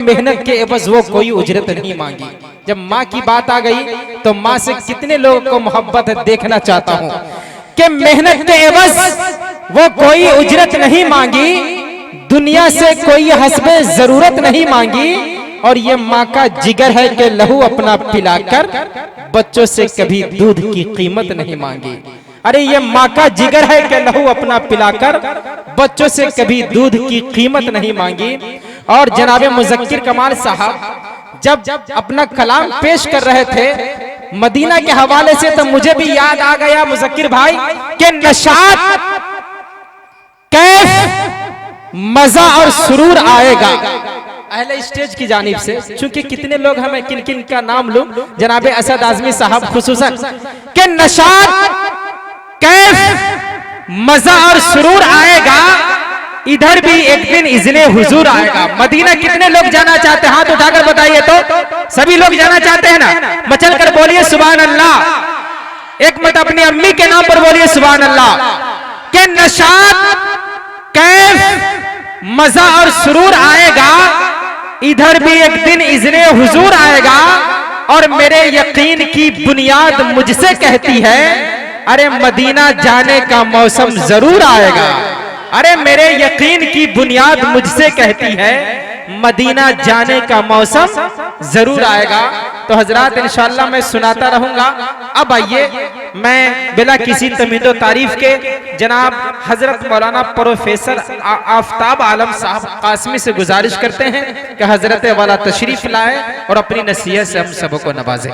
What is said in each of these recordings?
محنت کے عوض وہ کوئی اجرت نہیں مانگی۔ جب ماں کی بات آ گئی تو ماں سے کتنے لوگوں کو محبت ہے، دیکھنا چاہتا ہوں کہ محنت کے عوض وہ کوئی اجرت نہیں مانگی، دنیا سے کوئی حسب ضرورت نہیں مانگی، اور یہ ماں کا جگر ہے کہ لہو اپنا پلا کر بچوں سے کبھی دودھ کی قیمت نہیں مانگی۔ ارے یہ ماں کا جگر ہے کہ لہو اپنا پلا کر بچوں سے کبھی دودھ کی قیمت نہیں مانگی۔ اور جناب مذکر کمال صاحب جب اپنا کلام پیش کر رہے تھے مدینہ کے حوالے سے، تو مجھے بھی یاد آ گیا مذکر بھائی کہ نشاط کیف مزہ اور سرور آئے گا اہل اسٹیج کی جانب سے، چونکہ کتنے لوگ ہمیں کن کن کا نام لوں، جناب اسد اعظمی صاحب خصوصاً، کہ نشاط کیف مزہ اور سرور آئے گا، ادھر بھی ایک دن اذن حضور آئے گا۔ مدینہ کتنے لوگ جانا چاہتے ہیں؟ ہاتھ اٹھا کر بتائیے تو، سبھی لوگ جانا چاہتے ہیں نا؟ مچل کر بولیے سبحان اللہ، ایک مرتبہ اپنی امی کے نام پر بولیے سبحان اللہ، کہ نشاط کیف مزہ اور سرور آئے گا، ادھر بھی ایک دن اذن حضور آئے گا، اور میرے یقین کی بنیاد مجھ سے کہتی ہے ارے مدینہ جانے کا موسم ضرور آئے گا۔ ارے میرے یقین کی بنیاد مجھ سے کہتی ہے مدینہ جانے کا موسم ضرور آئے گا۔ تو حضرات انشاءاللہ میں سناتا رہوں گا۔ اب آئیے میں بلا کسی تمہید و تعریف کے جناب حضرت مولانا پروفیسر آفتاب عالم صاحب قاسمی سے گزارش کرتے ہیں کہ حضرت والا تشریف لائے اور اپنی نصیحت سے ہم سب کو نوازیں۔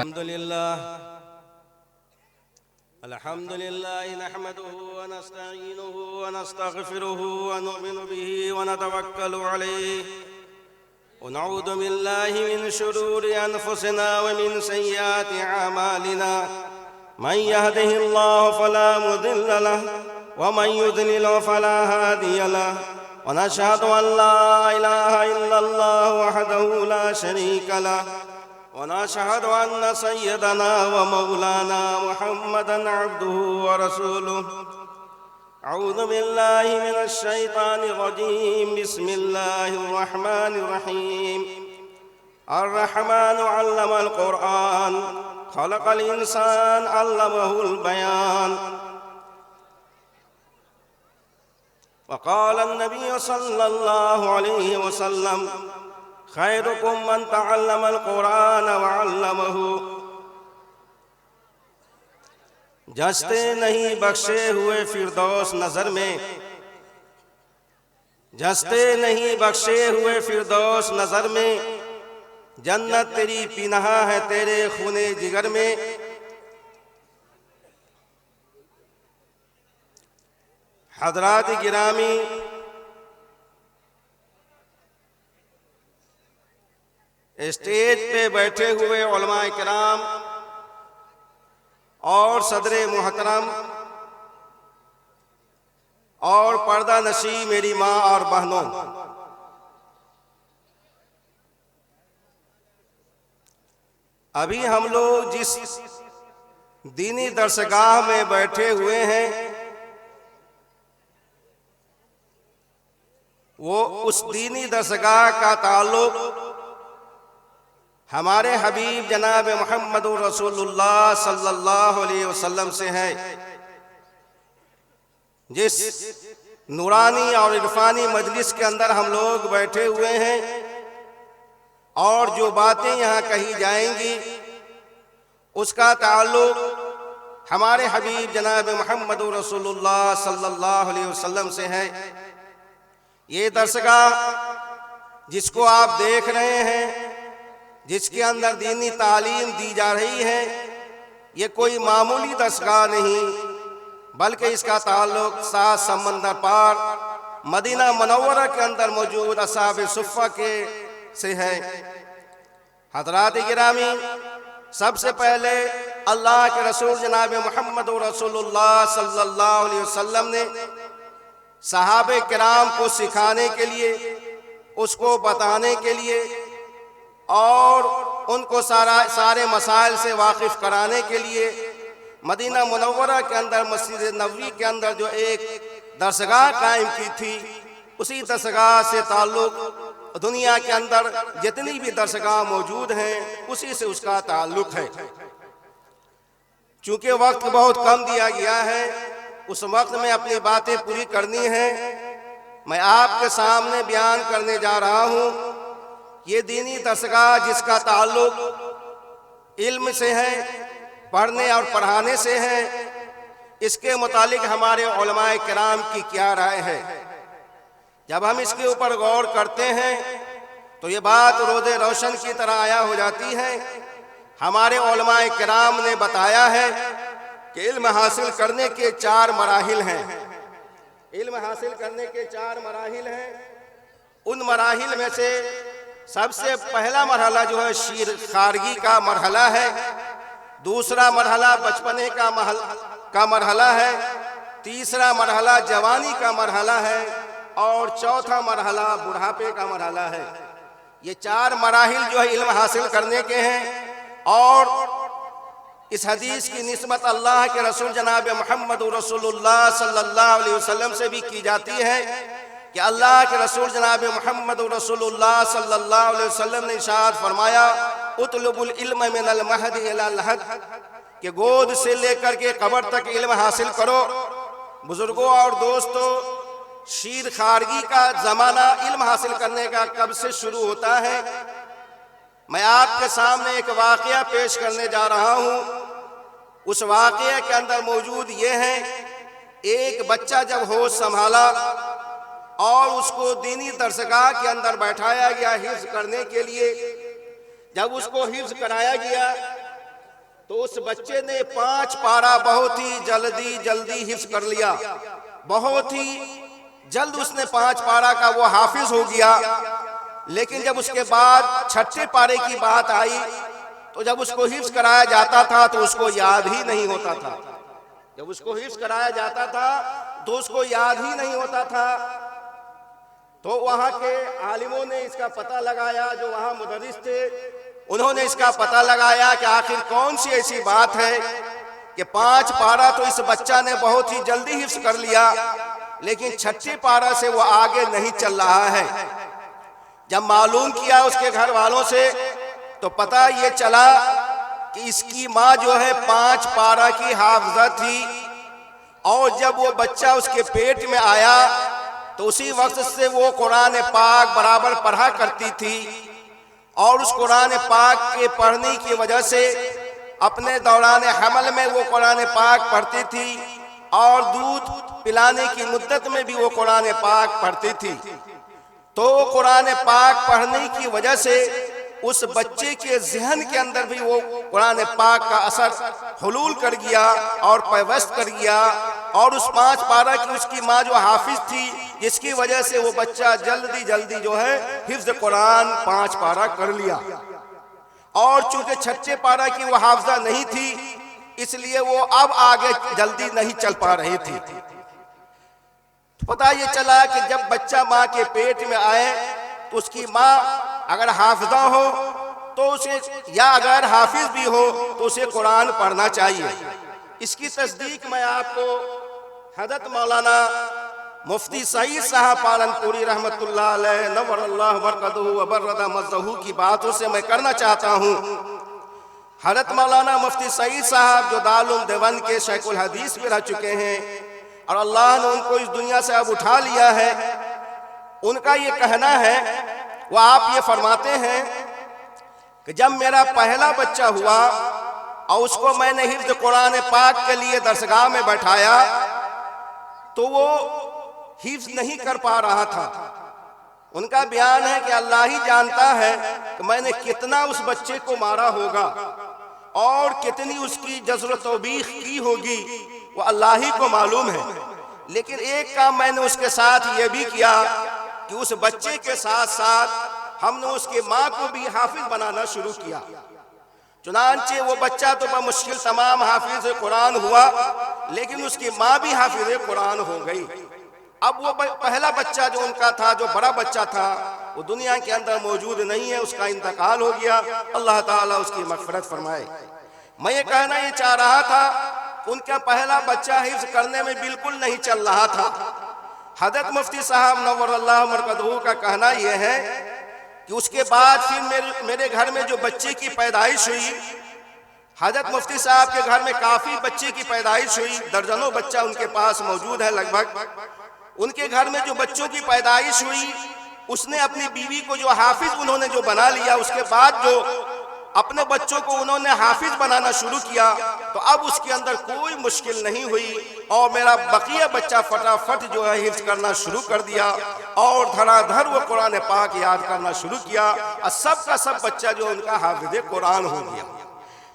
الحمدللہ نحمده ونستعینه ونستغفره ونؤمن به ونتوکل علیہ ونعوذ باللہ من شرور انفسنا ومن سیئات اعمالنا من يهده الله فلا مضل له ومن يضلل فلا هادي له ونشهد ان لا اله الا الله وحده لا شريك له ونشهد أن سيدنا ومولانا محمدًا عبده ورسوله أعوذ بالله من الشيطان الرجيم بسم الله الرحمن الرحيم الرحمن علم القرآن خلق الإنسان علمه البيان وقال النبي صلى الله عليه وسلم خیرکم من تعلم القرآن وعلمہ۔ جچتے نہیں بخشے ہوئے فردوس نظر میں، جچتے نہیں بخشے ہوئے فردوس نظر میں، جنت تیری پناہ ہے تیرے خون جگر میں۔ حضرات گرامی، اسٹیج پہ بیٹھے ہوئے علماء کرام اور صدر محترم اور پردہ نشی میری ماں اور بہنوں، ابھی ہم لوگ جس دینی درسگاہ میں بیٹھے ہوئے ہیں وہ اس دینی درسگاہ کا تعلق ہمارے حبیب جناب محمد رسول اللہ صلی اللہ علیہ وسلم سے ہے، جس نورانی اور عرفانی مجلس کے اندر ہم لوگ بیٹھے ہوئے ہیں، اور جو باتیں یہاں کہی جائیں گی اس کا تعلق ہمارے حبیب جناب محمد رسول اللہ صلی اللہ علیہ وسلم سے ہے۔ یہ درسگاہ جس کو آپ دیکھ رہے ہیں، جس کے اندر دینی تعلیم دی جا رہی ہے، یہ کوئی معمولی درسگاہ نہیں، بلکہ اس کا تعلق 7 سمندر پار مدینہ منورہ کے اندر موجود اصحاب صفہ کے سے ہے۔ حضرات گرامی، سب سے پہلے اللہ کے رسول جناب محمد رسول اللہ صلی اللہ علیہ وسلم نے صحابہ کرام کو سکھانے کے لیے، اس کو بتانے کے لیے اور ان کو سارے مسائل سے واقف کرانے کے لیے مدینہ منورہ کے اندر مسجد نبوی کے اندر جو ایک درسگاہ قائم کی تھی، اسی درسگاہ سے تعلق دنیا کے اندر جتنی بھی درسگاہ موجود ہیں اسی سے اس کا تعلق ہے۔ چونکہ وقت بہت کم دیا گیا ہے، اس وقت میں اپنی باتیں پوری کرنی ہیں، میں آپ کے سامنے بیان کرنے جا رہا ہوں یہ دینی درسگاہ جس کا تعلق علم سے ہے، پڑھنے اور پڑھانے سے ہے، اس کے متعلق ہمارے علماء کرام کی کیا رائے ہے۔ جب ہم اس کے اوپر غور کرتے ہیں تو یہ بات روز روشن کی طرح عیاں ہو جاتی ہے۔ ہمارے علماء کرام نے بتایا ہے کہ علم حاصل کرنے کے 4 مراحل ہیں۔ علم حاصل کرنے کے 4 مراحل ہیں۔ ان مراحل میں سے سب سے پہلا مرحلہ جو ہے شیر خارگی کا مرحلہ ہے، دوسرا مرحلہ بچپنے کا مرحلہ ہے، تیسرا مرحلہ جوانی کا مرحلہ ہے اور چوتھا مرحلہ بڑھاپے کا مرحلہ ہے۔ یہ 4 مراحل جو ہے علم حاصل کرنے کے ہیں، اور اس حدیث کی نسبت اللہ کے رسول جناب محمد رسول اللہ صلی اللہ علیہ وسلم سے بھی کی جاتی ہے کہ اللہ کے رسول جناب محمد رسول اللہ صلی اللہ علیہ وسلم نے ارشاد فرمایا اطلب العلم من المہد الی الحد، کہ گود سے لے کر کے قبر تک علم حاصل کرو۔ بزرگوں اور دوستو، شیر خارگی کا زمانہ علم حاصل کرنے کا کب سے شروع ہوتا ہے؟ میں آپ کے سامنے ایک واقعہ پیش کرنے جا رہا ہوں۔ اس واقعے کے اندر موجود یہ ہے، ایک بچہ جب ہوش سنبھالا اور اس کو دینی درسگاہ کے اندر بیٹھایا گیا حفظ کرنے کے لیے، جب اس کو حفظ کرایا گیا تو اس بچے نے 5 پارہ بہت ہی جلدی حفظ کر لیا۔ بہت ہی جلد اس نے 5 پارہ کا وہ حافظ ہو گیا۔ لیکن جب اس کے بعد 6 پارے کی بات آئی تو جب اس کو حفظ کرایا جاتا تھا تو اس کو یاد ہی نہیں ہوتا تھا۔ جب اس کو حفظ کرایا جاتا تھا تو اس کو یاد ہی نہیں ہوتا تھا۔ تو وہاں کے عالموں نے اس کا پتہ لگایا، جو وہاں مدرس تھے انہوں نے اس کا پتہ لگایا کہ آخر کون سی ایسی بات ہے کہ 5 پارہ تو اس بچہ نے بہت ہی جلدی حفظ کر لیا، لیکن 6 پارہ سے وہ آگے نہیں چل رہا ہے۔ جب معلوم کیا اس کے گھر والوں سے تو پتہ یہ چلا کہ اس کی ماں جو ہے 5 پارہ کی حافظہ تھی، اور جب وہ بچہ اس کے پیٹ میں آیا تو اسی وقت سے وہ قرآن پاک برابر پڑھا کرتی تھی، اور اس قرآن پاک کے پڑھنے کی وجہ سے اپنے دوران حمل میں وہ قرآن پاک پڑھتی تھی، اور دودھ پلانے کی مدت میں بھی وہ قرآن پاک پڑھتی تھی۔ تو قرآن پاک پڑھنے کی وجہ سے اس بچے کے ذہن کے اندر بھی وہ قرآن پاک کا اثر حلول کر گیا اور پیوست کر گیا، اور اس 5 پارہ کی اس کی ماں جو حافظ تھی، جس کی وجہ سے وہ بچہ جلدی جو ہے حفظ قرآن 5 پارہ کر لیا۔ اور چونکہ 6 پارہ کی وہ حافظہ نہیں تھی، اس لیے وہ اب آگے جلدی نہیں چل پا رہی تھی۔ پتہ یہ چلا کہ جب بچہ ماں کے پیٹ میں آئے تو اس کی ماں اگر حافظہ ہو تو اسے، یا اگر حافظ بھی ہو تو اسے قرآن پڑھنا چاہیے۔ اس کی تصدیق میں آپ کو حضرت مولانا مفتی سعید صاحب پالنپوری رحمت اللہ علیہ نور اللہ مرقدہ وبرد مزدہ کی باتوں سے میں کرنا چاہتا ہوں۔ حضرت مولانا مفتی سعید صاحب جو دارالعلوم دیوبند کے شیخ الحدیث بھی رہ چکے ہیں، اور اللہ نے ان کو اس دنیا سے اب اٹھا لیا ہے، ان کا یہ کہنا ہے، وہ آپ یہ فرماتے ہیں کہ جب میرا پہلا بچہ ہوا اور اس کو میں نے حفظ قرآن پاک کے لیے درسگاہ میں بیٹھایا تو وہ حفظ نہیں کر پا رہا تھا۔ ان کا بیان ہے کہ اللہ ہی جانتا ہے کہ میں نے کتنا اس بچے کو مارا ہوگا اور کتنی اس کی جزر و توبیخ کی ہوگی، وہ اللہ ہی کو معلوم ہے۔ لیکن ایک کام میں نے اس کے ساتھ یہ بھی کیا کہ اس بچے کے ساتھ ساتھ ہم نے اس کی ماں کو بھی حافظ بنانا شروع کیا۔ چنانچہ وہ بچہ تو بمشکل تمام حافظ قرآن ہوا، لیکن اس کی ماں بھی حافظ قرآن ہو گئی۔ اب وہ پہلا بچہ جو ان کا تھا، جو بڑا بچہ تھا، وہ دنیا کے اندر موجود نہیں ہے، اس کا انتقال ہو گیا، اللہ تعالیٰ اس کی مغفرت فرمائے۔ میں یہ کہنا یہ چاہ رہا تھا، ان کا پہلا بچہ حفظ کرنے میں بالکل نہیں چل رہا تھا۔ حضرت مفتی صاحب نور اللہ مرقدہ کا کہنا یہ ہے کہ اس کے بعد پھر میرے گھر میں جو بچے کی پیدائش ہوئی، حضرت مفتی صاحب کے گھر میں کافی بچے کی پیدائش ہوئی، درجنوں بچہ ان کے پاس موجود ہے لگ بھگ۔ ان کے گھر میں جو بچوں کی پیدائش ہوئی، اس نے اپنی بیوی کو جو حافظ انہوں نے جو بنا لیا، اس کے بعد جو اپنے بچوں کو انہوں نے حافظ بنانا شروع کیا، تو اب اس کے اندر کوئی مشکل نہیں ہوئی، اور میرا بقیہ بچہ فٹافٹ جو ہے حفظ کرنا شروع کر دیا، اور دھڑا دھڑ وہ قرآن پاک یاد کرنا شروع کیا، اور سب کا سب بچہ جو ان کا حافظ قرآن ہو گیا۔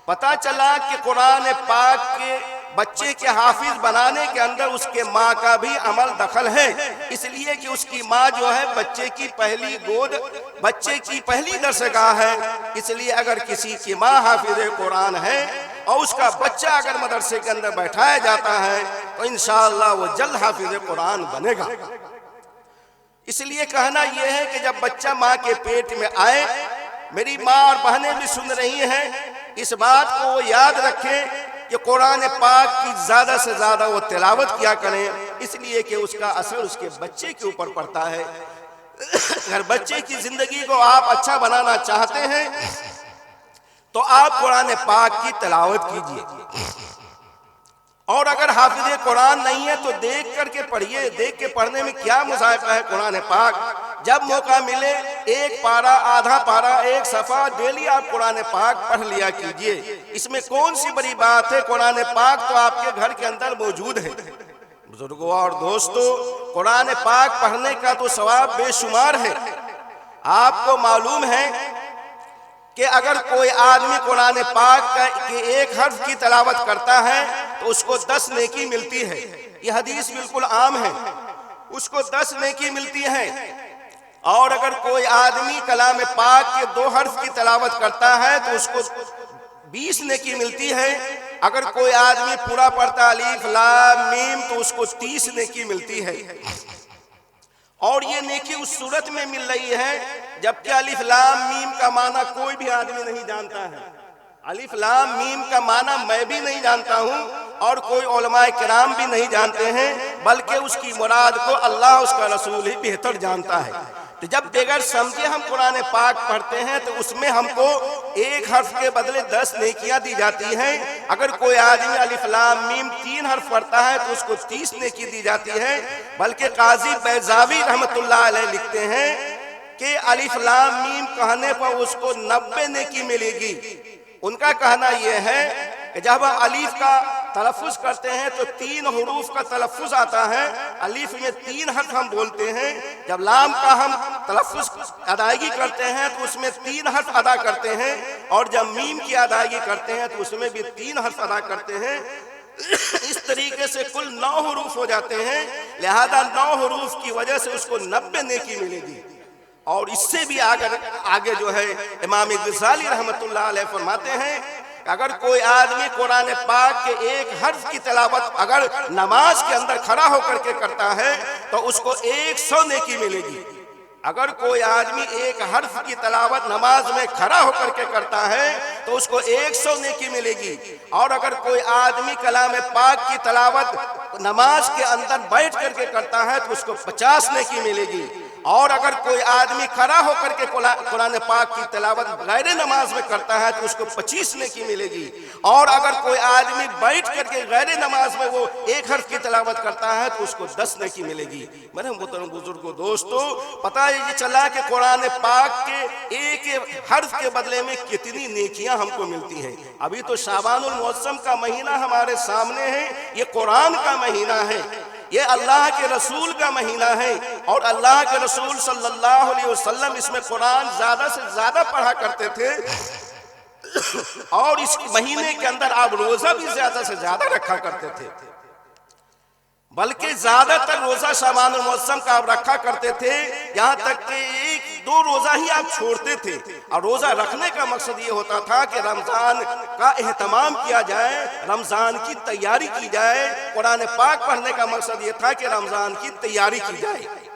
پتہ چلا کہ قرآن پاک کے بچے کے حافظ بنانے کے اندر اس کے ماں کا بھی عمل دخل ہے، اس لیے کہ اس کی ماں جو ہے بچے کی پہلی گود، بچے کی پہلی درسگاہ ہے، اس لیے اگر کسی کی ماں حافظ قرآن ہے اور اس کا بچہ اگر مدرسے کے اندر بیٹھایا جاتا ہے تو انشاءاللہ وہ جلد حافظ قرآن بنے گا۔ اس لیے کہنا یہ ہے کہ جب بچہ ماں کے پیٹ میں آئے، میری ماں اور بہنیں بھی سن رہی ہیں، اس بات کو وہ یاد رکھیں کہ قرآن پاک کی زیادہ سے زیادہ وہ تلاوت کیا کریں، اس لیے کہ اس کا اثر اس کے بچے کے اوپر پڑتا ہے۔ اگر بچے کی زندگی کو آپ اچھا بنانا چاہتے ہیں تو آپ قرآن پاک کی تلاوت کیجئے، اور اگر حافظ قرآن نہیں ہے تو دیکھ کر کے پڑھیے۔ دیکھ کے پڑھنے میں کیا مذائقہ ہے قرآن پاک، جب موقع ملے ایک پارہ، آدھا پارہ، ایک صفحہ ڈیلی آپ قرآن پاک پڑھ لیا کیجئے، اس میں کون سی بڑی بات ہے؟ قرآن پاک تو آپ کے گھر کے اندر موجود ہے۔ بزرگوں اور دوستو، قرآن پاک پڑھنے کا تو ثواب بے شمار ہے۔ آپ کو معلوم ہے کہ اگر کوئی آدمی قرآن پاک کے ایک حرف کی تلاوت کرتا ہے تو اس کو 10 نیکی ملتی ہے۔ یہ حدیث بالکل عام ہے، اس کو 10 نیکی ملتی ہے۔ اور اگر کوئی آدمی کلام پاک کے 2 حرف کی تلاوت کرتا ہے تو اس کو 20 نیکی ملتی ہے۔ اگر کوئی آدمی پورا پڑھتا الف لام میم تو اس کو 30 نیکی ملتی ہے، اور یہ نیکی اس صورت میں مل رہی ہے جبکہ الف لام میم کا معنی کوئی بھی آدمی نہیں جانتا ہے۔ الف لام میم کا معنی میں بھی نہیں جانتا ہوں اور کوئی علماء کرام بھی نہیں جانتے ہیں، بلکہ اس کی مراد کو اللہ اس کا رسول ہی بہتر جانتا ہے۔ تو جب بغیر سمجھے ہم قرآن پاک پڑھتے ہیں تو اس میں ہم کو ایک حرف کے بدلے 10 نیکیاں دی جاتی ہیں۔ اگر کوئی آدمی الف لام میم 3 حرف پڑھتا ہے تو اس کو 30 نیکی دی جاتی ہے، بلکہ قاضی بیضاوی رحمت اللہ علیہ لکھتے ہیں کہ الف لام میم کہنے پر اس کو 90 نیکی ملے گی۔ ان کا کہنا یہ ہے کہ جب ہم الف کا تلفظ کرتے ہیں تو 3 حروف کا تلفظ آتا ہے، الف میں 3 حرف ہم بولتے ہیں، جب لام کا ہم تلفظ ادائیگی کرتے ہیں تو اس میں 3 حرف ادا کرتے ہیں، اور جب میم کی ادائیگی کرتے ہیں تو اس میں بھی 3 حرف ادا کرتے ہیں۔ اس طریقے سے کل 9 حروف ہو جاتے ہیں، لہذا 9 حروف کی وجہ سے اس کو 90 نیکی ملے گی۔ اور اس سے بھی آگے جو ہے امام غزالی رحمت اللہ علیہ فرماتے ہیں کہ اگر کوئی آدمی قرآن پاک کے ایک حرف کی تلاوت اگر نماز کے اندر کھڑا ہو کر کے کرتا ہے تو اس کو 100 نیکی ملے گی۔ اگر کوئی آدمی ایک حرف کی تلاوت نماز میں کھڑا ہو کر کے کرتا ہے تو اس کو 100 نیکی ملے گی، اور اگر کوئی آدمی کلام پاک کی تلاوت نماز کے اندر بیٹھ کر کے کرتا ہے تو اس کو 50 نیکی ملے گی، اور اگر کوئی آدمی کھڑا ہو کر کے قرآن پاک کی تلاوت غیر نماز میں کرتا ہے تو اس کو 25 نیکی ملے گی، اور اگر کوئی آدمی بیٹھ کر کے غیر نماز میں وہ ایک حرف کی تلاوت کرتا ہے تو اس کو 10 نیکی ملے گی۔ میرے محترم بزرگوں دوستو، پتہ یہ چلا کہ قرآن پاک کے ایک حرف کے بدلے میں کتنی نیکیاں ہم کو ملتی ہیں۔ ابھی تو شعبان المعظم کا مہینہ ہمارے سامنے ہے، یہ قرآن کا مہینہ ہے، یہ اللہ کے رسول کا مہینہ ہے، اور اللہ کے رسول صلی اللہ علیہ وسلم اس میں قرآن زیادہ سے زیادہ پڑھا کرتے تھے، اور اس مہینے کے اندر آپ روزہ بھی زیادہ سے زیادہ رکھا کرتے تھے، بلکہ زیادہ تر روزہ شعبان المعظم کا آپ رکھا کرتے تھے، یہاں تک کہ 1-2 روزہ ہی آپ چھوڑتے تھے۔ اور روزہ رکھنے کا مقصد یہ ہوتا تھا کہ رمضان کا اہتمام کیا جائے، رمضان کی تیاری کی جائے۔ قرآن پاک پڑھنے کا مقصد یہ تھا کہ رمضان کی تیاری کی جائے۔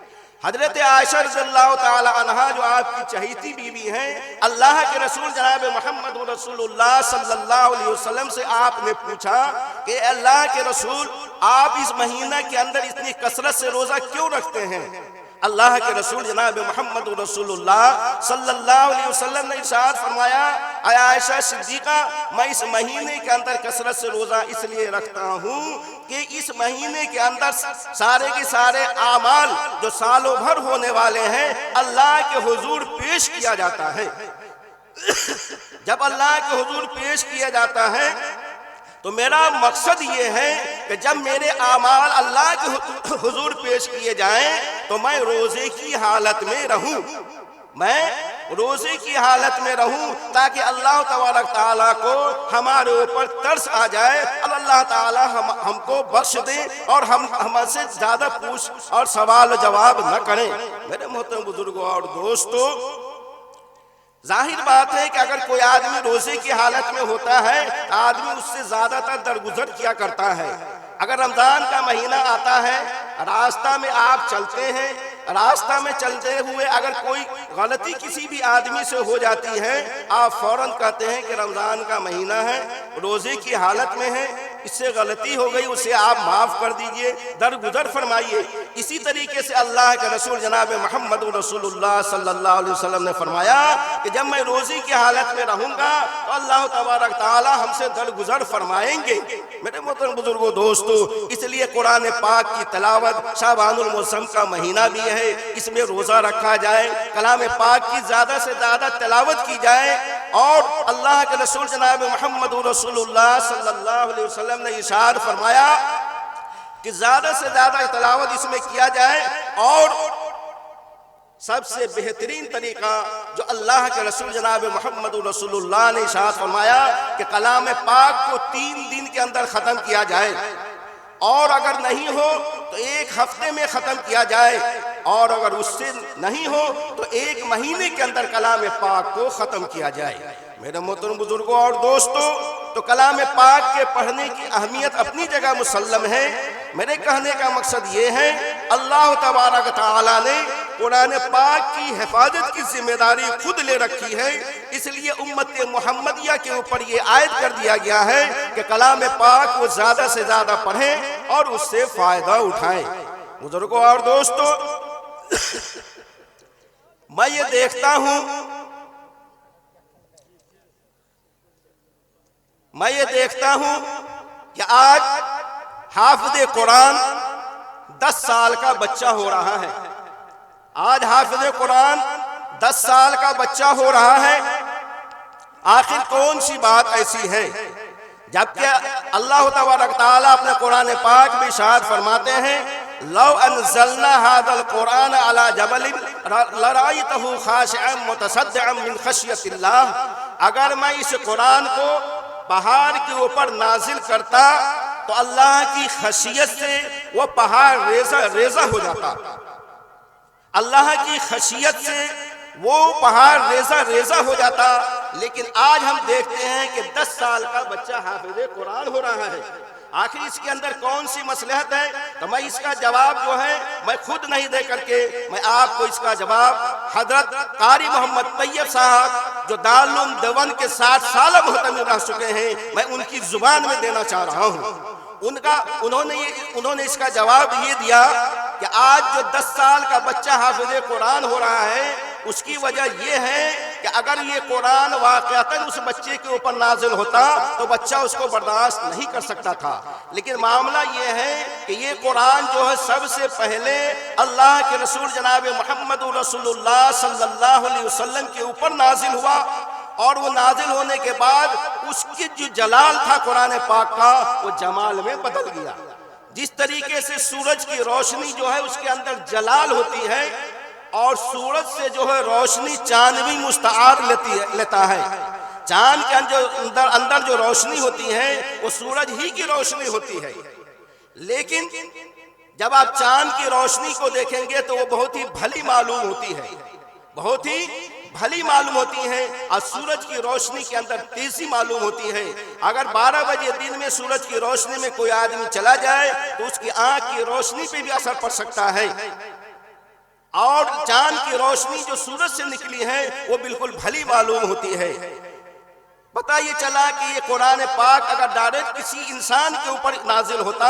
حضرت عائشہ رضی اللہ تعالی عنہا جو آپ کی چہیتی بیوی ہیں، اللہ کے رسول جناب محمد رسول اللہ صلی اللہ علیہ وسلم سے آپ نے پوچھا کہ اللہ کے رسول آپ اس مہینہ کے اندر اتنی کثرت سے روزہ کیوں رکھتے ہیں؟ اللہ کے رسول جناب محمد رسول اللہ صلی اللہ علیہ وسلم نے ارشاد فرمایا، اے عائشہ صدیقہ، میں اس مہینے کے اندر کثرت سے روزہ اس لیے رکھتا ہوں کہ اس مہینے کے اندر سارے کے سارے اعمال جو سالوں بھر ہونے والے ہیں اللہ کے حضور پیش کیا جاتا ہے۔ جب اللہ کے حضور پیش کیا جاتا ہے تو میرا مقصد یہ ہے کہ جب میرے اعمال اللہ کے حضور پیش کیے جائیں تو میں روزے کی حالت میں رہوں، میں روزے کی حالت میں رہوں، تاکہ اللہ تبارک تعالیٰ کو ہمارے اوپر ترس آ جائے اور اللہ تعالیٰ ہم کو بخش دے اور ہم سے زیادہ پوچھ اور سوال و جواب نہ کریں۔ میرے محترم بزرگوں اور دوستوں، ظاہر بات ہے کہ اگر کوئی آدمی روزے کی حالت میں ہوتا ہے تو آدمی اس سے زیادہ تر درگزر کیا کرتا ہے۔ اگر رمضان کا مہینہ آتا ہے، راستہ میں آپ چلتے ہیں، راستہ میں چلتے ہوئے اگر کوئی غلطی کسی بھی آدمی سے ہو جاتی ہے، آپ فوراً کہتے ہیں کہ رمضان کا مہینہ ہے، روزے کی حالت میں ہے، اس سے غلطی ہو گئی، اسے آپ معاف کر دیجئے، درگزر فرمائیے۔ اسی طریقے سے اللہ کے رسول جناب محمد رسول اللہ صلی اللہ علیہ وسلم نے فرمایا کہ جب میں روزے کی حالت میں رہوں گا تو اللہ تبارک تعالی ہم سے درگزر فرمائیں گے۔ میرے محترم بزرگوں دوستو، اس لیے قرآن پاک کی تلاوت شعبان المعظم کا مہینہ بھی ہے، اس میں روزہ رکھا جائے، کلام پاک کی زیادہ سے زیادہ تلاوت کی جائے، اور اللہ کے رسول جناب محمد رسول اللہ صلی اللہ علیہ وسلم نے ارشاد فرمایا کہ زیادہ سے زیادہ تلاوت اس میں کیا جائے، اور سب سے بہترین طریقہ جو اللہ کے رسول جناب محمد رسول اللہ نے ارشاد فرمایا کہ کلام پاک کو 3 دن کے اندر ختم کیا جائے، اور اگر نہیں ہو تو 1 ہفتے میں ختم کیا جائے، اور اگر اس سے نہیں ہو تو 1 مہینے کے اندر کلام پاک کو ختم کیا جائے۔ میرے محترم بزرگوں اور دوستوں، تو کلام پاک کے پڑھنے کی اہمیت اپنی جگہ مسلم ہے۔ میرے کہنے کا مقصد یہ ہے، اللہ تبارک تعالیٰ نے قرآن پاک کی حفاظت کی ذمہ داری خود لے رکھی ہے، اس لیے امت محمدیہ کے اوپر یہ عائد کر دیا گیا ہے کہ کلام پاک وہ زیادہ سے زیادہ پڑھیں اور اس سے فائدہ اٹھائیں۔ بزرگوں اور دوستوں، میں یہ دیکھتا ہوں کہ آج حافظ قرآن 10 سال کا بچہ ہو رہا ہے۔ آج حافظ قرآن 10 سال کا بچہ ہو رہا ہے۔ آخر کون سی بات ایسی ہے؟ جبکہ اللہ تبارک تعالیٰ اپنے قرآن پاک میں ارشاد فرماتے ہیں، لو انزلنا هذا القرآن على جبل لرأيته خاشعا متصدعا من خشية الله، اگر میں اس قرآن کو پہاڑ کے اوپر نازل کرتا تو اللہ کی خشیت سے وہ پہاڑ ریزہ ہو جاتا، اللہ کی خشیت سے وہ پہاڑ ریزہ ہو جاتا۔ لیکن آج ہم دیکھتے ہیں کہ 10 سال کا بچہ حافظ قرآن ہو رہا ہے۔ آخر اس کے اندر کون سی مصلحت ہے؟ تو میں اس کا جواب جو ہے میں خود نہیں دے کر کے میں آپ کو اس کا جواب حضرت قاری محمد طیب صاحب جو دارالعلوم دیوبند کے 60 سالہ محتمل رہ چکے ہیں، میں ان کی زبان میں دینا چاہ رہا ہوں۔ انہوں نے اس کا جواب یہ دیا کہ آج جو 10 سال کا بچہ حافظ قرآن ہو رہا ہے، اس کی وجہ یہ ہے کہ اگر یہ قرآن واقعتاً اس بچے کے اوپر نازل ہوتا تو بچہ اس کو برداشت نہیں کر سکتا تھا، لیکن معاملہ یہ ہے کہ یہ قرآن جو ہے سب سے پہلے اللہ کے رسول جناب محمد رسول اللہ صلی اللہ علیہ وسلم کے اوپر نازل ہوا، اور وہ نازل ہونے کے بعد اس کی جو جلال تھا قرآن پاک کا وہ جمال میں بدل گیا۔ جس طریقے سے سورج کی روشنی جو ہے اس کے اندر جلال ہوتی ہے، اور سورج سے جو ہے روشنی چاند بھی مستعار لیتا ہے، چاند کے اندر جو روشنی ہوتی ہے وہ سورج ہی کی روشنی ہوتی ہے، لیکن جب آپ چاند کی روشنی کو دیکھیں گے تو وہ بہت ہی بھلی معلوم ہوتی ہے، بہت ہی بھلی معلوم ہوتی ہے، اور سورج کی روشنی کے اندر تیزی معلوم ہوتی ہے۔ اگر 12 بجے دن میں سورج کی روشنی میں کوئی آدمی چلا جائے تو اس کی آنکھ کی روشنی پہ بھی اثر پڑ سکتا ہے، اور چاند کی روشنی جو سورج سے نکلی ہے وہ بالکل بھلی معلوم ہوتی ہے۔ پتہ یہ چلا کہ یہ قرآن پاک اگر ڈائریکٹ کسی انسان کے اوپر نازل ہوتا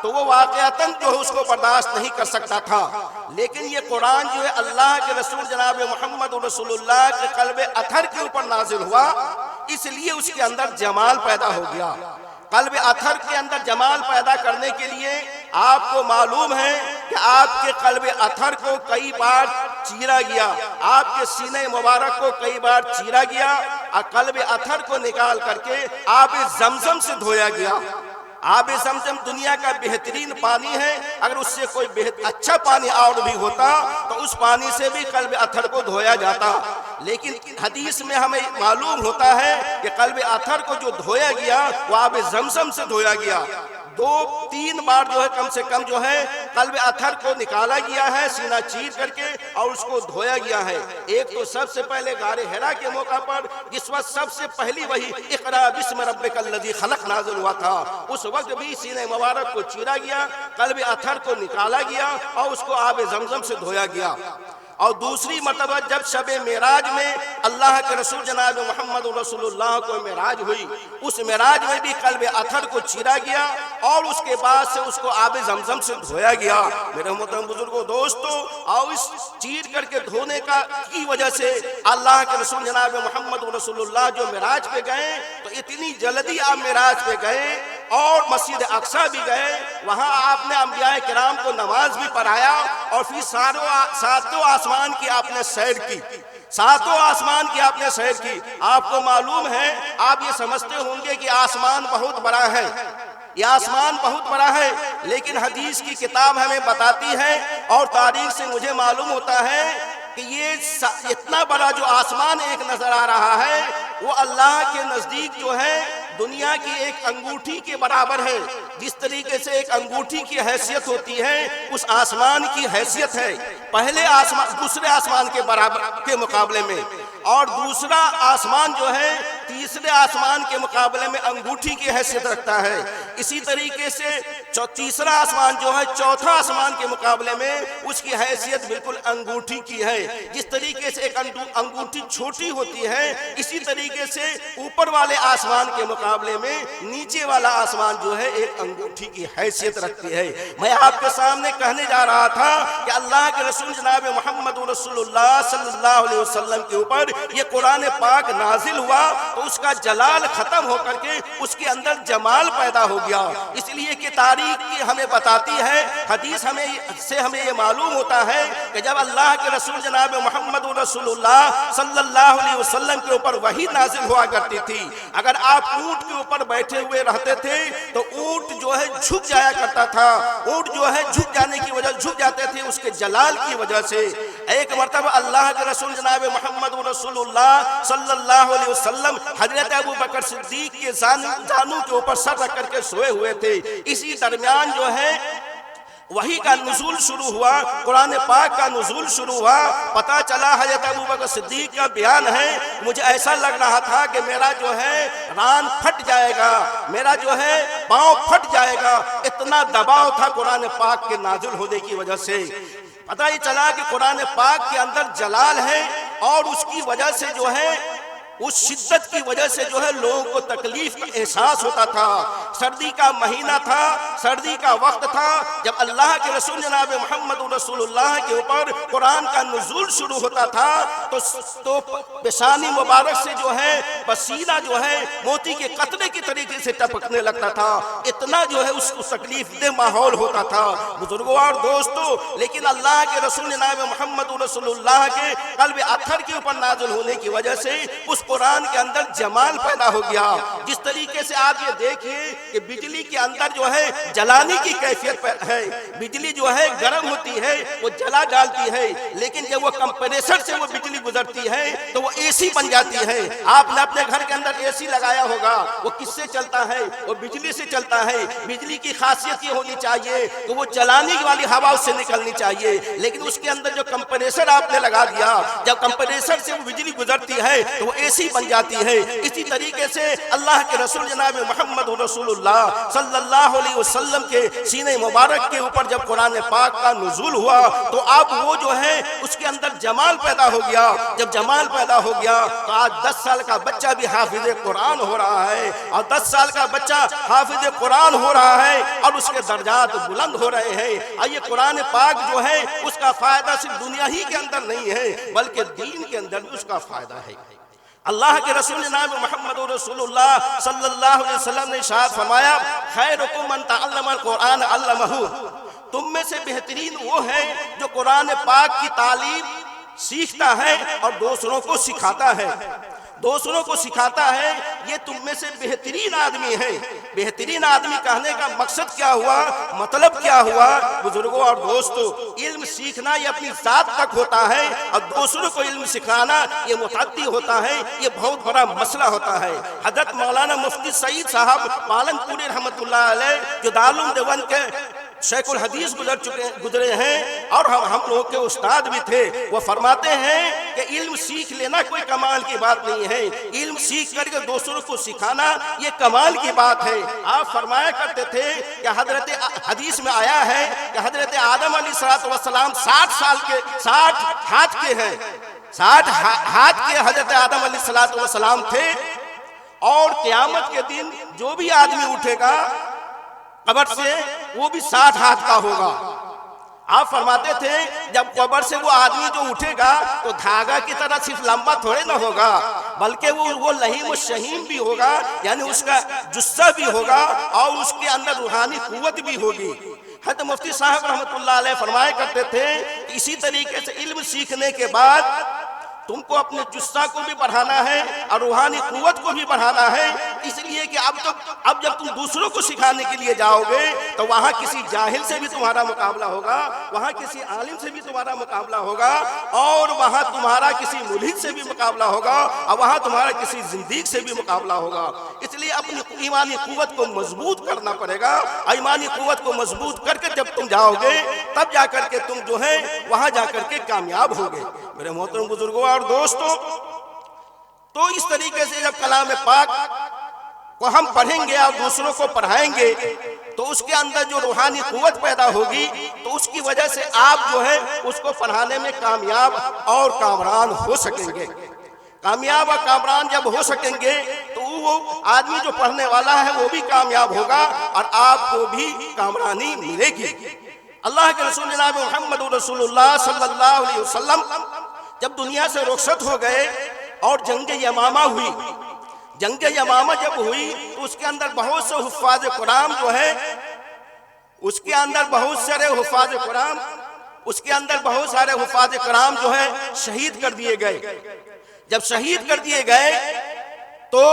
تو وہ واقعتاً جو ہے اس کو برداشت نہیں کر سکتا تھا، لیکن یہ قرآن جو ہے اللہ کے رسول جناب محمد رسول اللہ کے قلب اطہر کے اوپر نازل ہوا، اس لیے اس کے اندر جمال پیدا ہو گیا۔ قلب اطہر کے اندر جمال پیدا کرنے کے لیے آپ کو معلوم ہے کہ آپ کے قلب اطہر کو کئی بار چیرا گیا، آپ کے سینے مبارک کو کئی بار چیرا گیا اور قلب اطہر کو نکال کر کے آب زمزم سے دھویا گیا۔ آب زمزم دنیا کا بہترین پانی ہے، اگر اس سے کوئی اچھا پانی اور بھی ہوتا تو اس پانی سے بھی قلب اطہر کو دھویا جاتا، لیکن حدیث میں ہمیں معلوم ہوتا ہے کہ قلب اطہر کو جو دھویا گیا وہ آب زمزم سے دھویا گیا۔ 2-3 بار جو ہے کم سے کم جو ہے قلب اطہر کو نکالا گیا ہے سینہ چیر کر کے اور اس کو دھویا گیا ہے۔ ایک تو سب سے پہلے غار حرا کے موقع پر جس وقت سب سے پہلی وہی اقرا بسم ربک الذی خلق نازل ہوا تھا، اس وقت بھی سینہ مبارک کو چیرا گیا، قلب اطہر کو نکالا گیا اور اس کو آب زمزم سے دھویا گیا۔ اور دوسری مرتبہ جب شب معراج میں اللہ کے رسول جناب محمد رسول اللہ کو معراج ہوئی، اس معراج میں بھی قلب اطہر کو چیرا گیا اور اس کے بعد سے اس کو آب زمزم سے دھویا گیا۔ میرے محترم بزرگوں دوستو، اور اس چیر کر کے دھونے کی وجہ سے اللہ کے رسول جناب محمد رسول اللہ جو معراج پہ گئے تو اتنی جلدی آپ معراج پہ گئے اور مسجد اقصی بھی گئے، وہاں آپ نے انبیاء کرام کو نماز بھی پڑھایا اور پھر ساتوں آسمان کی آپ نے سیر کی، ساتوں آسمان کی آپ نے سیر کی۔ آپ کو معلوم ہے، آپ یہ سمجھتے ہوں گے کہ آسمان بہت بڑا ہے، یہ آسمان بہت بڑا ہے، لیکن حدیث کی کتاب ہمیں بتاتی ہے اور تاریخ سے مجھے معلوم ہوتا ہے کہ یہ اتنا بڑا جو آسمان ایک نظر آ رہا ہے وہ اللہ کے نزدیک جو ہے دنیا کی ایک انگوٹھی کے برابر ہے۔ جس طریقے سے ایک انگوٹھی کی حیثیت ہوتی ہے اس آسمان کی حیثیت ہے پہلے آسمان دوسرے آسمان کے برابر کے مقابلے میں، اور دوسرا آسمان جو ہے تیسرے آسمان کے مقابلے میں انگوٹھی کی حیثیت رکھتا ہے۔ اسی طریقے سے تیسرا آسمان جو ہے چوتھا آسمان کے مقابلے میں اس کی حیثیت بالکل انگوٹھی کی ہے۔ جس طریقے سے ایک انگوٹھی چھوٹی ہوتی ہے، اسی طریقے سے اوپر والے آسمان کے مقابلے میں نیچے والا آسمان جو ہے ایک انگوٹھی کی حیثیت رکھتی ہے۔ میں آپ کے سامنے کہنے جا رہا تھا کہ اللہ کے رسول جناب محمد رسول اللہ صلی اللہ علیہ وسلم کے اوپر یہ قرآن پاک نازل ہوا تو اس کا جلال ختم ہو کر کے اس کے اندر جمال پیدا ہو گیا۔ اس لیے کہ تاریخ کی ہمیں بتاتی ہے، حدیث ہمیں یہ معلوم ہوتا ہے کہ جب اللہ کے رسول جناب محمد رسول اللہ صلی اللہ علیہ وسلم کے اوپر وحی نازل ہوا کرتی تھی، اگر آپ اونٹ کے اوپر بیٹھے ہوئے رہتے تھے تو اونٹ جو ہے جھک جایا کرتا تھا، اونٹ جو ہے جھک جانے کی وجہ جھک جاتے تھے اس کے جلال کی وجہ سے۔ ایک مرتبہ اللہ کے رسول جناب محمد رسول اللہ صلی اللہ علیہ وسلم حضرت ابو بکر صدیق کے زانوں کے اوپر سر رکھ کر کے سوئے ہوئے تھے، اسی درمیان جو ہے وحی کا نزول شروع ہوا، قرآن پاک کا نزول شروع ہوا۔ پتہ چلا حضرت ابو بکر صدیق کا بیان ہے، مجھے ایسا لگ رہا تھا کہ میرا جو ہے ران پھٹ جائے گا، میرا جو ہے پاؤں پھٹ جائے گا، اتنا دباؤ تھا قرآن پاک کے نازل ہونے کی وجہ سے۔ پتہ ہی چلا کہ قرآن پاک کے اندر جلال ہے اور اس کی وجہ سے جو ہے اس شدت کی وجہ سے جو ہے لوگوں کو تکلیف کا احساس ہوتا تھا۔ سردی کا مہینہ تھا، سردی کا وقت تھا، جب اللہ کے رسول جناب محمد رسول اللہ کے اوپر قرآن کا نزول شروع ہوتا تھا تو پیشانی مبارک سے جو ہے پسینہ جو ہے موتی کے قطرے کی طریقے سے ٹپکنے لگتا تھا، اتنا جو ہے اس کو تکلیف دہ ماحول ہوتا تھا بزرگوں اور دوستوں۔ لیکن اللہ کے رسول جناب محمد رسول اللہ کے قلب اطہر کے اوپر نازل ہونے کی وجہ سے اس قرآن کے اندر جمال پیدا ہو گیا۔ جس طریقے سے آپ یہ دیکھیے کہ بجلی کے اندر جو ہے جلانے کی کیفیت ہے، بجلی جو ہے گرم ہوتی ہے وہ جلا ڈالتی ہے، لیکن جب وہ کمپریسر سے وہ بجلی گزرتی ہے تو وہ اے سی بن جاتی ہے۔ آپ نے اپنے گھر کے اندر اے سی لگایا ہوگا، وہ کس سے چلتا ہے؟ وہ بجلی سے چلتا ہے۔ بجلی کی خاصیت یہ ہونی چاہیے کہ وہ جلانے والی ہوا اس سے نکلنی چاہیے، لیکن اس کے اندر جو کمپریسر آپ نے لگا دیا، جب کمپریسر سے وہ بجلی گزرتی ہے تو وہ اے ایسی بن جاتی ہے۔ اسی طریقے سے اللہ کے رسول جناب محمد رسول اللہ صلی اللہ علیہ وسلم کے سینہ مبارک کے اوپر جب قرآن پاک کا نزول ہوا تو اب وہ جو ہے اس کے اندر جمال پیدا ہو گیا۔ جب جمال پیدا ہو گیا تو آج 10 سال کا بچہ بھی حافظ قرآن ہو رہا ہے، اور 10 سال کا بچہ حافظ قرآن ہو رہا ہے اور اس کے درجات بلند ہو رہے ہیں۔ اور یہ قرآن پاک جو ہے اس کا فائدہ صرف دنیا ہی کے اندر نہیں ہے بلکہ دین کے اندر بھی اس کا فائدہ ہے۔ اللہ کے رسول جناب محمد رسول اللہ صلی اللہ علیہ وسلم نے ارشاد فرمایا، خیرکم من تعلم القرآن علمہ، تم میں سے بہترین وہ ہے جو قرآن پاک کی تعلیم سیکھتا ہے اور دوسروں کو سکھاتا ہے۔ دوسروں کو سکھاتا ہے، یہ تم میں سے بہترین آدمی ہے۔ بہترین آدمی کہنے کا مقصد کیا ہوا، مطلب کیا ہوا؟ بزرگوں اور دوستوں، علم سیکھنا یہ اپنی ذات تک ہوتا ہے اور دوسروں کو علم سکھانا یہ متعدی ہوتا ہے، یہ بہت بڑا مسئلہ ہوتا ہے۔ حضرت مولانا مفتی سعید صاحب پالن پوری رحمت اللہ علیہ جو دارالعلوم دیوبند کے شیخ الحدیث گزرے ہیں اور ہم لوگ کے استاد بھی تھے، وہ فرماتے ہیں کہ علم سیکھ لینا کوئی کمال کی بات نہیں ہے، علم سیکھ کر کے دوسروں کو سکھانا یہ کمال کی بات ہے۔ آپ فرمایا کرتے تھے کہ حضرت حدیث میں آیا ہے کہ حضرت آدم علیہ السلام 60 ہاتھ کے ہیں، 60 ہاتھ کے حضرت آدم علیہ السلام تھے، اور قیامت کے دن جو بھی آدمی اٹھے گا قبر سے وہ بھی 60 ہاتھ کا ہوگا۔ آپ فرماتے تھے جب قبر سے وہ آدمی جو اٹھے گا تو دھاگا کی طرح صرف لمبا تھوڑے نہ ہوگا بلکہ وہ لہیم و شہیم بھی ہوگا، یعنی اس کا جثہ بھی ہوگا اور اس کے اندر روحانی قوت بھی ہوگی۔ حضرت مفتی صاحب رحمت اللہ علیہ فرمایا کرتے تھے کہ اسی طریقے سے علم سیکھنے کے بعد تم کو اپنے جثہ کو بھی بڑھانا ہے اور روحانی قوت کو بھی بڑھانا ہے، اس لیے کہ اب جب تم دوسروں کو سکھانے کے لیے جاؤ گے تو وہاں کسی جاہل سے بھی تمہارا مقابلہ ہوگا، وہاں کسی عالم سے بھی تمہارا مقابلہ ہوگا، اور وہاں تمہارا کسی ملحد سے بھی مقابلہ ہوگا، اور وہاں تمہارا کسی زندیق سے بھی مقابلہ ہوگا۔ اس لیے اپنی ایمانی قوت کو مضبوط کرنا پڑے گا، اور ایمانی قوت کو مضبوط کر کے جب تم جاؤ گے تب جا کر کے تم جو ہے وہاں جا کر کے کامیاب ہوگے۔ میرے محترم بزرگوں اور دوستوں، تو اس طریقے سے جب کلام پاک کو ہم پڑھیں گے اور دوسروں کو پڑھائیں گے تو اس کے اندر جو روحانی قوت پیدا ہوگی تو اس کی وجہ سے آپ جو ہے اس کو پڑھانے میں کامیاب اور کامران ہو سکیں گے۔ کامیاب اور کامران جب ہو سکیں گے تو وہ آدمی جو پڑھنے والا ہے وہ بھی کامیاب ہوگا اور آپ کو بھی کامرانی ملے گی۔ اللہ کے رسول جناب محمد رسول اللہ صلی اللہ علیہ وسلم جب دنیا سے رخصت ہو گئے اور جنگ یمامہ ہوئی، جنگ یمامہ جب ہوئی تو اس کے اندر بہت سے حفاظ قرآن جو ہے اس کے اندر بہت سارے حفاظ کرام جو ہے شہید کر دیے گئے۔ جب شہید کر دیے گئے تو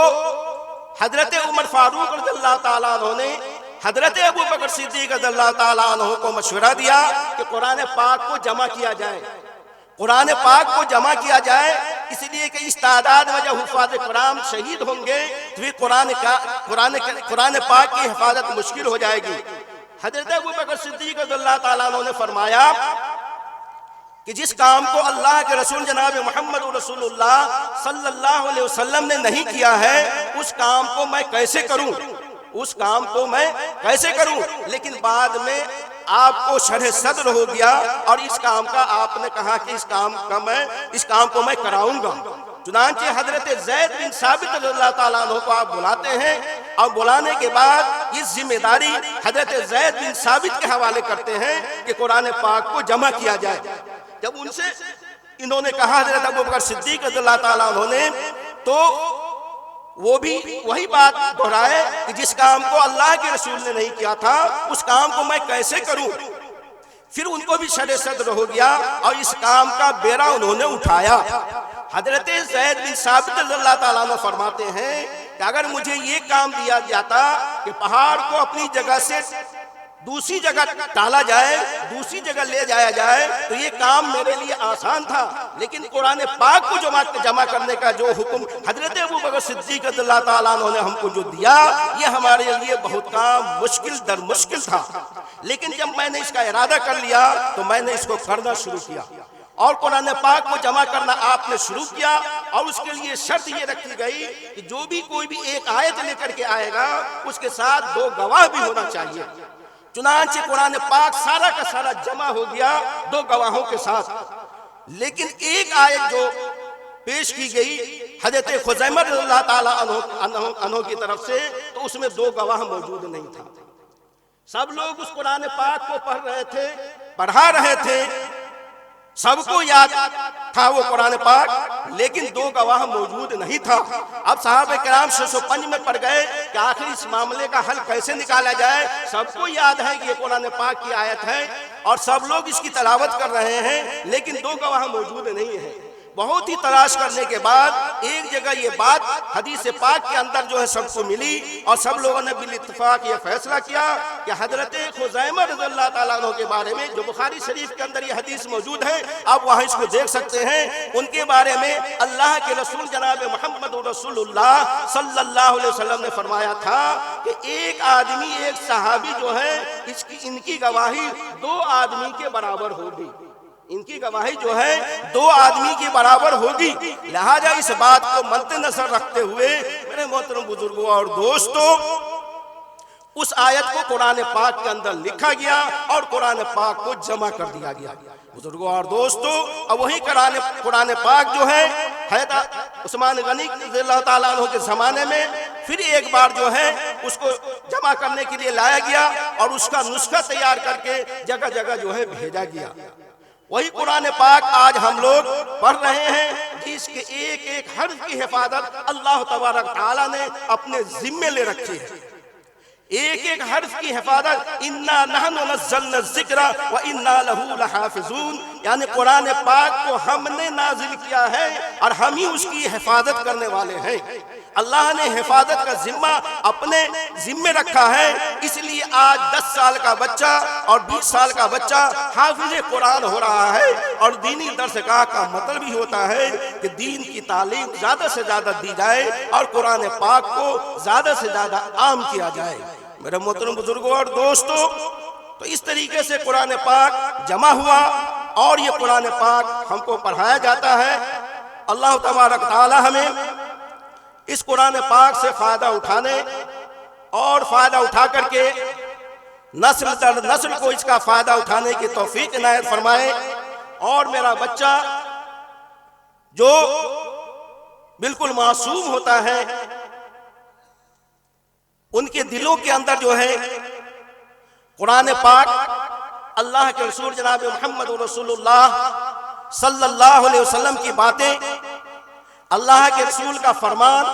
حضرت عمر فاروق رضی اللہ تعالیٰ عنہ نے حضرت ابو بکر صدیق رضی اللہ تعالیٰ عنہ کو مشورہ دیا کہ قرآن پاک کو جمع کیا جائے، قرآن پاک کو جمع کیا جائے، اس لیے کہ اس تعداد میں جب حفاظ قرآن شہید ہوں گے تو قرآن پاک کی حفاظت مشکل ہو جائے گی۔ حضرت ابو بکر صدیق رضی اللہ تعالیٰ عنہ نے فرمایا کہ جس کام کو اللہ کے رسول جناب محمد رسول اللہ صلی اللہ علیہ وسلم نے نہیں کیا ہے اس کام کو میں کیسے کروں، لیکن بعد میں آپ کو شرح صدر ہو گیا اور اس کام کا آپ نے کہا کہ اس کام کو میں کراؤں گا۔ چنانچہ حضرت زید بن ثابت رضی اللہ تعالیٰ عنہ کو آپ بلاتے ہیں اور بلانے کے بعد یہ ذمہ داری حضرت زید بن ثابت کے حوالے کرتے ہیں کہ قرآن پاک کو جمع کیا جائے۔ جب ان سے انہوں نے کہا حضرت ابو بکر صدیق رضی اللہ تعالیٰ عنہ نے، تو وہ بھی وہی بات دہرائے کہ جس کام کو اللہ کے رسول نے نہیں کیا تھا اس کام کو میں کیسے کروں۔ پھر ان کو بھی شرح صدر ہو گیا اور اس کام کا بیڑا انہوں نے اٹھایا۔ حضرت زید بن ثابت رضی اللہ تعالیٰ عنہ فرماتے ہیں کہ اگر مجھے یہ کام دیا جاتا کہ پہاڑ کو اپنی جگہ سے دوسری جگہ ڈالا جائے، دوسری جگہ لے جایا جائے تو یہ کام میرے لیے آسان تھا، لیکن قرآن پاک کو جمع کرنے کا جو حکم حضرت ابو بکر صدیق رضی اللہ تعالیٰ عنہ نے ہم کو جو دیا یہ ہمارے لیے بہت کام مشکل تھا، لیکن جب میں نے اس کا ارادہ کر لیا تو میں نے اس کو کرنا شروع کیا اور قرآن پاک کو جمع کرنا آپ نے شروع کیا اور اس کے لیے شرط یہ رکھی گئی کہ جو بھی کوئی بھی ایک آیت لے کر کے آئے گا اس کے ساتھ 2 گواہ بھی ہونا چاہیے۔ چنانچہ قرآن پاک سارا کا سارا جمع ہو گیا 2 گواہوں کے ساتھ، لیکن ایک آیت جو پیش کی گئی حضرت خزیمہ رضی اللہ تعالیٰ عنہ کی طرف سے، تو اس میں 2 گواہ موجود نہیں تھا۔ سب لوگ اس قرآن پاک کو پڑھ رہے تھے، پڑھا رہے تھے، سب کو یاد تھا وہ قرآن پاک، لیکن 2 گواہ موجود نہیں تھا۔ اب صحابہ کرام 605 میں پڑ گئے کہ آخر اس معاملے کا حل کیسے نکالا جائے۔ سب کو یاد ہے کہ یہ قرآن پاک کی آیت ہے اور سب لوگ اس کی تلاوت کر رہے ہیں، لیکن 2 گواہ موجود نہیں ہیں۔ بہت ہی تلاش کرنے کے بعد ایک جگہ یہ بات حدیث پاک کے اندر جو ہے سب کو ملی، اور سب لوگوں نے بالاتفاق یہ فیصلہ کیا کہ حضرت خزیمہ رضی اللہ تعالیٰ عنہ کے بارے میں، جو بخاری شریف کے اندر یہ حدیث موجود ہے، آپ وہاں اس کو دیکھ سکتے ہیں، ان کے بارے میں اللہ کے رسول جناب محمد رسول اللہ صلی اللہ علیہ وسلم نے فرمایا تھا کہ ایک آدمی، ایک صحابی جو ہے، ان کی گواہی 2 آدمی کے برابر ہوگی۔ ان کی گواہی جو ہے 2 آدمی کے برابر ہوگی۔ لہذا اس بات کو مد نظر رکھتے ہوئے میرے محترم بزرگوں اور دوستوں، اس آیت کو قرآن پاک کے اندر لکھا گیا اور قرآن پاک کو جمع کر دیا گیا۔ بزرگوں اور دوستوں، اب وہی قرآن پاک جو ہے حضرت عثمان غنی رضی اللہ تعالیٰ عنہ کے زمانے میں پھر ایک بار جو ہے اس کو جمع کرنے کے لیے لایا گیا اور اس کا نسخہ تیار کر کے جگہ جگہ جو ہے بھیجا گیا۔ وہی قرآن پاک آج ہم لوگ پڑھ رہے ہیں، جس کے ایک ایک حرف کی حفاظت اللہ تبارک تعالیٰ نے اپنے ذمے لے رکھی ہے۔ ایک ایک حرف کی حفاظت، اِنَّا نَحْنُ نَزَّلْنَا الذِّكْرَ وَإِنَّا لَهُ لَحَافِظُونَ، یعنی قرآن پاک کو ہم نے نازل کیا ہے اور ہم ہی اس کی حفاظت کرنے والے ہیں۔ اللہ نے حفاظت کا ذمہ اپنے ذمے رکھا ہے، اس لیے آج 10 سال کا بچہ اور 20 سال کا بچہ حافظ قرآن ہو رہا ہے، اور دینی درسگاہ کا مطلب ہی ہوتا ہے کہ دین کی تعلیم زیادہ سے زیادہ دی جائے اور قرآن پاک کو زیادہ سے زیادہ عام کیا جائے۔ میرے محترم بزرگوں اور دوستوں، تو اس طریقے سے قرآن پاک جمع ہوا اور یہ قرآن پاک ہم کو پڑھایا جاتا ہے۔ اللہ تبارک تعالی ہمیں اس قرآن پاک سے فائدہ اٹھانے اور فائدہ اٹھا کر کے نسل در نسل کو اس کا فائدہ اٹھانے کی توفیق عنایت فرمائے، اور میرا بچہ جو بالکل معصوم ہوتا ہے، ان کے دلوں کے اندر جو ہے قرآن پاک، اللہ کے رسول جناب محمد رسول اللہ صلی اللہ علیہ وسلم کی باتیں، اللہ کے رسول کا فرمان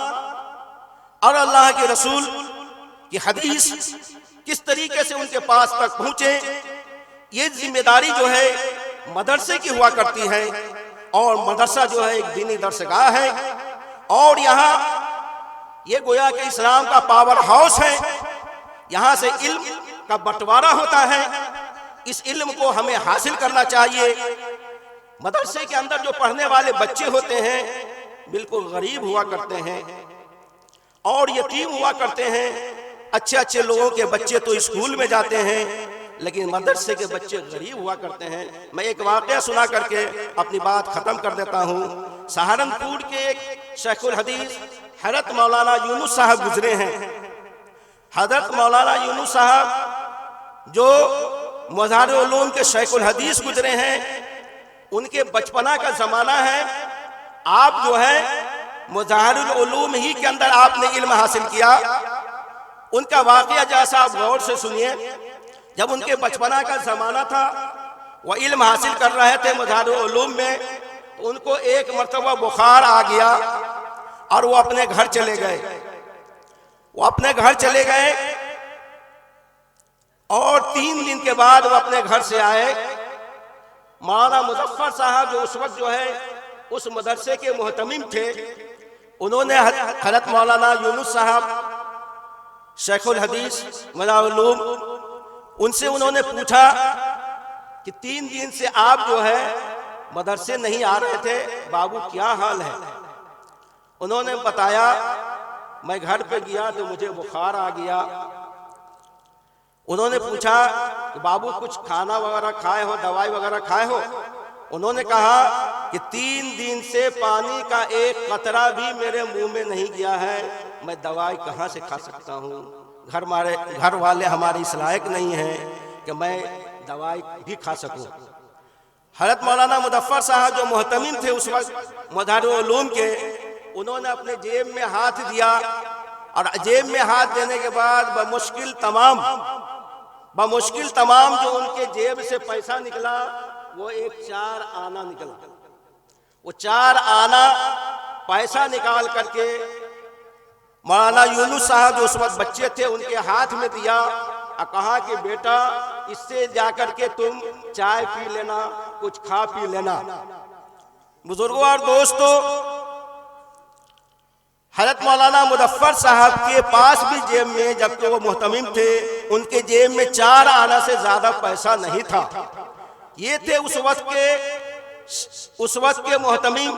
اور اللہ کے رسول کی حدیث کس طریقے سے ان کے پاس تک پہنچے، یہ ذمہ داری جو ہے مدرسے کی ہوا کرتی ہے، اور مدرسہ جو ہے ایک دینی درسگاہ ہے، اور یہاں یہ گویا کہ اسلام کا پاور ہاؤس ہے، یہاں سے علم کا بٹوارا ہوتا ہے۔ اس علم کو ہمیں حاصل کرنا چاہیے۔ مدرسے کے اندر جو پڑھنے والے بچے ہوتے ہیں بالکل غریب ہوا کرتے ہیں اور یتیم ہوا کرتے ہیں۔ اچھے اچھے لوگوں کے بچے تو اسکول میں جاتے ہیں، لیکن مدرسے کے بچے غریب ہوا کرتے ہیں۔ میں ایک واقعہ سنا کر کے اپنی بات ختم کر دیتا ہوں۔ سہارنپور کے ایک شیخ الحدیث حضرت مولانا یونس صاحب گزرے ہیں۔ حضرت مولانا یونس صاحب جو مظاہر علوم کے شیخ الحدیث گزرے ہیں، ان کے بچپنا کا زمانہ ہے۔ آپ جو ہے مظاہر العلوم ہی کے اندر آپ نے علم حاصل کیا۔ ان کا واقعہ جیسا آپ غور سے سنیے، جب ان کے بچپنا کا زمانہ تھا، وہ علم حاصل کر رہے تھے مظاہر العلوم میں، تو ان کو ایک مرتبہ بخار آ گیا اور وہ اپنے گھر چلے گئے۔ اور 3 دن کے بعد وہ اپنے گھر سے آئے۔ مولانا مظفر صاحب جو اس وقت جو ہے اس مدرسے کے محتمم تھے، انہوں نے حضرت مولانا یونس صاحب شیخ الحدیث مظاہر العلوم، ان سے انہوں نے پوچھا کہ 3 دن سے آپ جو ہے مدرسے نہیں آ رہے تھے، بابو کیا حال ہے؟ انہوں نے بتایا، میں گھر پہ گیا تو مجھے بخار آ گیا۔ انہوں نے پوچھا کہ بابو کچھ کھانا وغیرہ کھائے ہو، دوائی وغیرہ کھائے ہو؟ انہوں نے کہا کہ 3 دن سے پانی کا ایک قطرہ بھی میرے منہ میں نہیں گیا ہے، میں دوائی کہاں سے کھا سکتا ہوں؟ گھر والے ہماری اس لائق نہیں ہیں کہ میں دوائی بھی کھا سکوں۔ حضرت مولانا مظفر صاحب جو محتمم تھے اس وقت مدارالعلوم کے، انہوں نے اپنے جیب میں ہاتھ دیا، اور جیب میں ہاتھ دینے کے بعد بمشکل تمام جو ان کے جیب سے پیسہ نکلا وہ ایک 4 آنا نکلا۔ وہ 4 آنا پیسہ نکال کر کے مولانا یونس صاحب جو اس وقت بچے تھے ان کے ہاتھ میں دیا، اور کہا کہ بیٹا اس سے جا کر کے تم چائے پی لینا، کچھ کھا پی لینا۔ بزرگوں اور دوستو، حضرت مولانا مظفر صاحب کے پاس بھی جیب میں، جبکہ وہ محتمم تھے، ان کے جیب میں 4 آنا سے زیادہ پیسہ نہیں تھا۔ یہ تھے اس وقت کے محتمم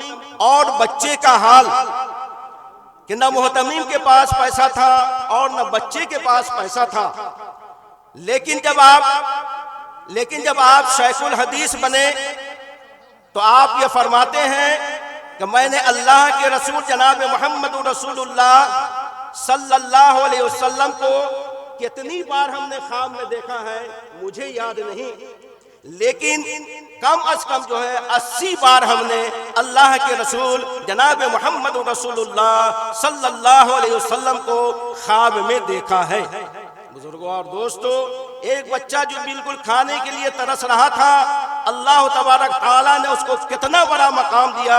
اور بچے کا حال، کہ نہ محتمم کے پاس پیسہ تھا اور نہ بچے کے پاس پیسہ تھا۔ لیکن جب آپ شیخ الحدیث بنے تو آپ یہ فرماتے ہیں کہ میں نے اللہ کے رسول جناب محمد رسول اللہ صلی اللہ علیہ وسلم کو کتنی بار ہم نے خواب میں دیکھا ہے مجھے یاد نہیں، لیکن کم از کم جو ہے 80 بار ہم نے اللہ کے رسول جناب محمد رسول اللہ صلی اللہ علیہ وسلم کو خواب میں دیکھا ہے۔ بزرگوں اور دوستو، ایک بچہ جو بالکل کھانے کے لیے ترس رہا تھا، اللہ تبارک تعالیٰ نے اس کو کتنا بڑا مقام دیا،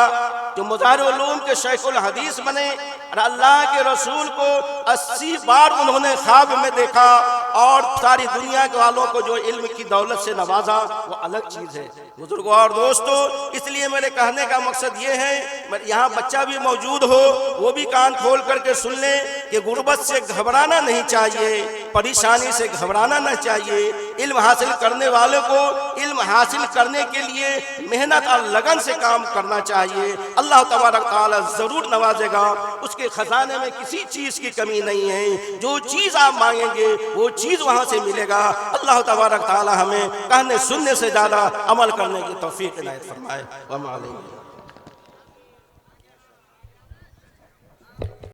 جو مدارالعلوم کے شیخ الحدیث بنے، اور اللہ کے رسول کو 80 بار انہوں نے خواب میں دیکھا، اور ساری دنیا کے والوں کو جو علم کی دولت سے نوازا، وہ الگ چیز ہے۔ بزرگوں اور دوستو، اس لیے میرے کہنے کا مقصد یہ ہے، یہاں بچہ بھی موجود ہو، وہ بھی کان کھول کر کے سن لیں کہ غربت سے گھبرانا نہیں چاہیے، پریشانی سے گھبرانا نہ چاہیے۔ علم حاصل کرنے والوں کو علم حاصل کرنے کے لیے محنت اور لگن سے کام کرنا چاہیے۔ اللہ تبارک تعالیٰ ضرور نوازے گا، اس کے خزانے میں کسی چیز کی کمی نہیں ہے، جو چیز آپ مانگیں گے وہ چیز وہاں سے ملے گا۔ اللہ تبارک تعالیٰ ہمیں کہنے سننے سے زیادہ عمل کرنے کی توفیق عنایت فرمائے۔ وما علینا۔